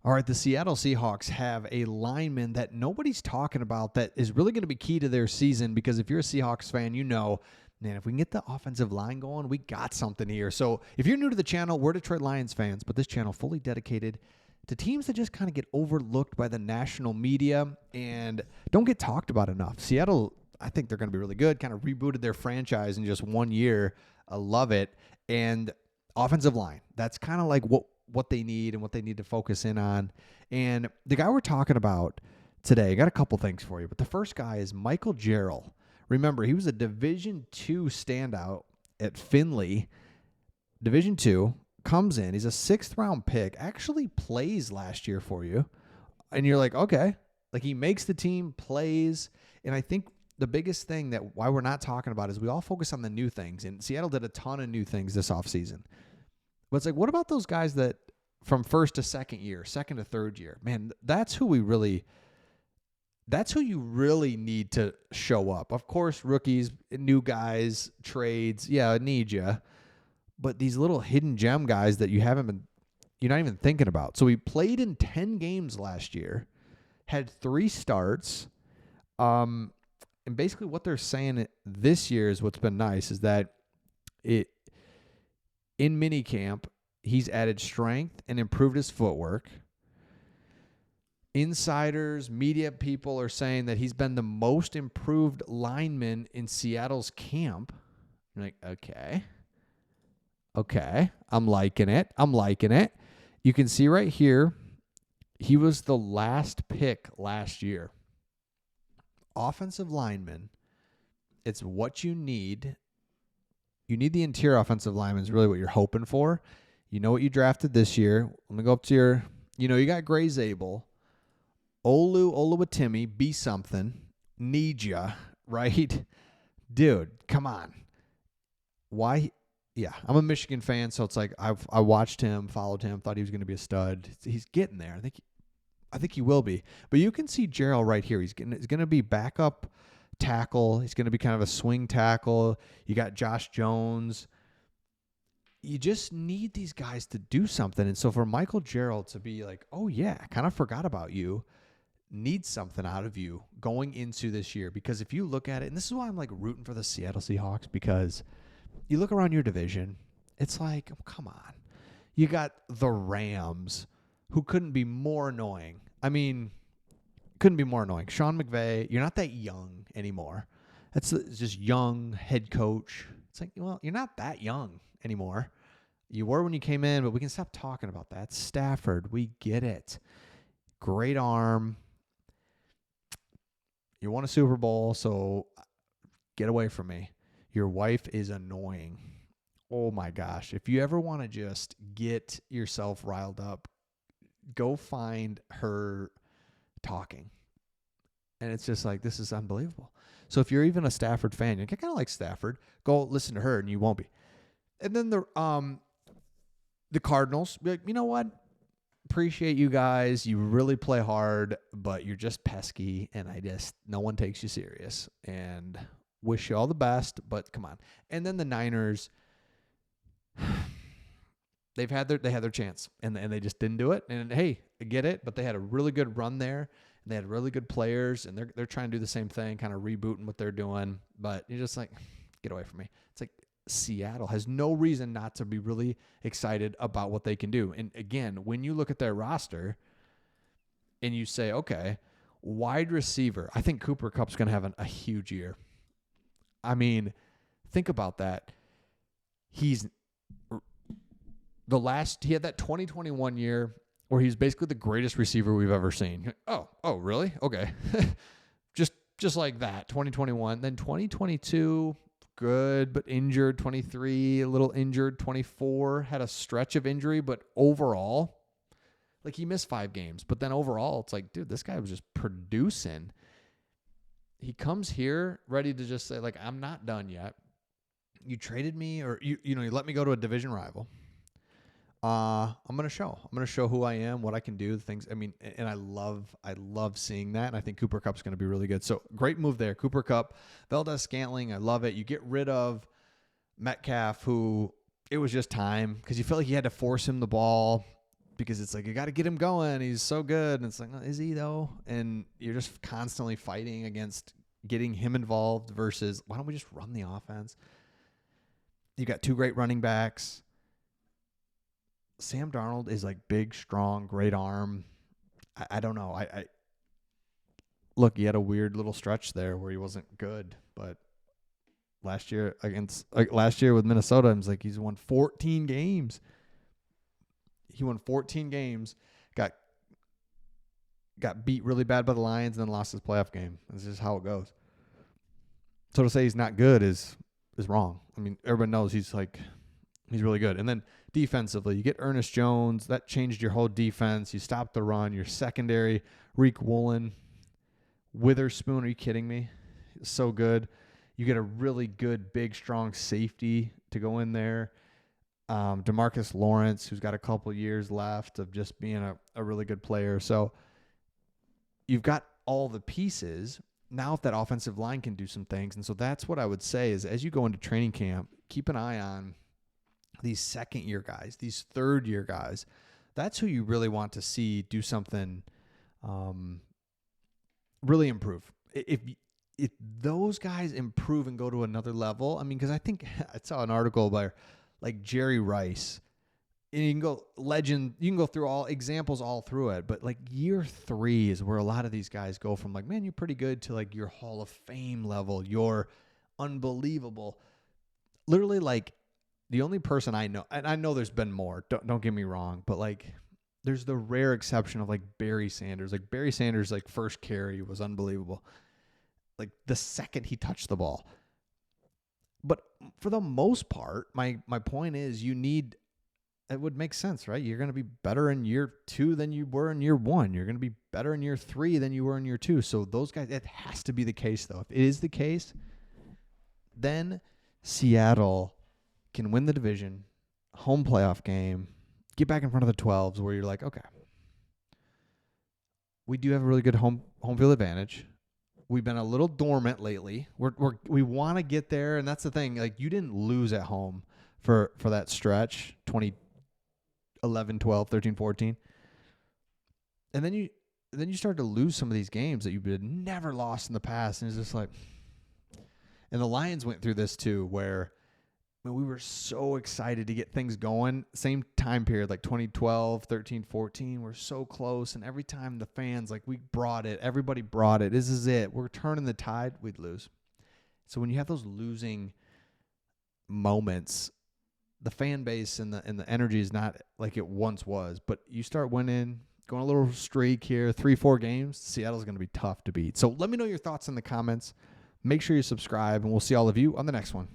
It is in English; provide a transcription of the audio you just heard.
All right, the Seattle Seahawks have a lineman that nobody's talking about that is really going to be key to their season, because if you're a Seahawks fan, you know, man, if we can get the offensive line going, we got something here. So if you're new to the channel, we're Detroit Lions fans, but this channel fully dedicated to teams that just kind of get overlooked by the national media and don't get talked about enough. Seattle, I think they're going to be really good, kind of rebooted their franchise in just 1 year. I love it. And offensive line, that's kind of like what they need and what they need to focus in on. And the guy we're talking about today, I got a couple things for you, but the first guy is Michael Jarrell. Remember, he was a Division II standout at Findlay. Division II, comes in. He's a 6th-round pick, actually plays last year for you. And you're like, okay. Like, he makes the team, plays. And I think the biggest thing that why we're not talking about is we all focus on the new things. And Seattle did a ton of new things this offseason. But it's like, what about those guys that from first to second year, second to third year? Man, that's who you really need to show up. Of course, rookies, new guys, trades, yeah, I need you. But these little hidden gem guys that you're not even thinking about. So he played in 10 games last year, had 3 starts. And basically what they're saying this year is what's been nice is that in minicamp, he's added strength and improved his footwork. Insiders, media people are saying that he's been the most improved lineman in Seattle's camp. I'm like, okay, I'm liking it. You can see right here, he was the last pick last year. Offensive lineman, it's what you need. You need the interior offensive lineman is really what you're hoping for. You know what you drafted this year. Let me go up to you got Gray Zabel, Oluwatimi, be something, need ya, right? Dude, come on. Why? Yeah, I'm a Michigan fan, so it's like I watched him, followed him, thought he was going to be a stud. He's getting there. I think he will be. But you can see Jarrell right here. He's going to be backup tackle. He's going to be kind of a swing tackle. You got Josh Jones. You just need these guys to do something. And so for Michael Jarrell to be like, oh yeah, I kind of forgot about you, need something out of you going into this year. Because if you look at it, and this is why I'm like rooting for the Seattle Seahawks, because you look around your division, it's like, oh, come on. You got the Rams, who couldn't be more annoying. I mean, couldn't be more annoying. Sean McVay, you're not that young anymore. It's just young head coach. It's like, well, you're not that young anymore. You were when you came in, but we can stop talking about that. Stafford, we get it. Great arm. You won a Super Bowl, so get away from me. Your wife is annoying. Oh my gosh. If you ever want to just get yourself riled up, go find her talking. And it's just like, this is unbelievable. So if you're even a Stafford fan, you're kind of like Stafford, go listen to her and you won't be. And then the Cardinals, be like, you know what? Appreciate you guys. You really play hard, but you're just pesky, and no one takes you serious. And wish you all the best, but come on. And then the Niners, they had their chance, and they just didn't do it. And hey, I get it, but they had a really good run there, and they had really good players, and they're trying to do the same thing, kind of rebooting what they're doing. But you're just like, get away from me. It's like Seattle has no reason not to be really excited about what they can do. And again, when you look at their roster and you say, okay, wide receiver, I think Cooper Kupp's going to have a huge year. I mean, think about that. He had that 2021 year where he's basically the greatest receiver we've ever seen. Oh, really? Okay. just like that. 2021, then 2022, good, but injured. 23, a little injured. 24, had a stretch of injury, but overall, like he missed 5 games. But then overall, it's like, dude, this guy was just producing. He comes here ready to just say, like, I'm not done yet. You traded me, or you let me go to a division rival. I'm gonna show who I am, what I can do, the things. I mean, and I love seeing that, and I think Cooper Kupp's gonna be really good. So great move there, Cooper Kupp, Valdez-Scantling. I love it. You get rid of Metcalf, who it was just time because you felt like you had to force him the ball. because it's like, you got to get him going. He's so good. And it's like, is he though? And you're just constantly fighting against getting him involved versus why don't we just run the offense? You got 2 great running backs. Sam Darnold is like big, strong, great arm. I don't know. I look, he had a weird little stretch there where he wasn't good, but last year with Minnesota, it was like he's won 14 games. He won 14 games, got beat really bad by the Lions, and then lost his playoff game. This is how it goes. So to say he's not good is wrong. I mean, everyone knows he's really good. And then defensively, you get Ernest Jones. That changed your whole defense. You stopped the run. Your secondary, Reek Woolen, Witherspoon. Are you kidding me? So good. You get a really good, big, strong safety to go in there. DeMarcus Lawrence, who's got a couple years left of just being a really good player. So you've got all the pieces. Now if that offensive line can do some things. And so that's what I would say is as you go into training camp, keep an eye on these second-year guys, these third-year guys. That's who you really want to see do something really improve. If those guys improve and go to another level, I mean, because I think I saw an article by like Jerry Rice, and you can go through all examples all through it, but like year 3 is where a lot of these guys go from like, man, you're pretty good to like your Hall of Fame level. You're unbelievable. Literally, like the only person I know, and I know there's been more, don't get me wrong, but like there's the rare exception of like Barry Sanders. Like Barry Sanders, like first carry was unbelievable. Like the second he touched the ball. But for the most part, my point is it would make sense, right? You're going to be better in year 2 than you were in year 1. You're going to be better in year 3 than you were in year 2. So those guys, it has to be the case though. If it is the case, then Seattle can win the division, home playoff game, get back in front of the 12s where you're like, okay, we do have a really good home field advantage. We've been a little dormant lately. We want to get there, and that's the thing. Like you didn't lose at home for that stretch, 2011, 12, 13, 14. And then you start to lose some of these games that you've never lost in the past, and it's just like, and the Lions went through this too, where we were so excited to get things going. Same time period, like 2012, 13, 14. We're so close. And every time the fans, like everybody brought it. This is it. We're turning the tide. We'd lose. So when you have those losing moments, the fan base and the energy is not like it once was. But you start winning, going a little streak here, 3-4 games, Seattle's going to be tough to beat. So let me know your thoughts in the comments. Make sure you subscribe, and we'll see all of you on the next one.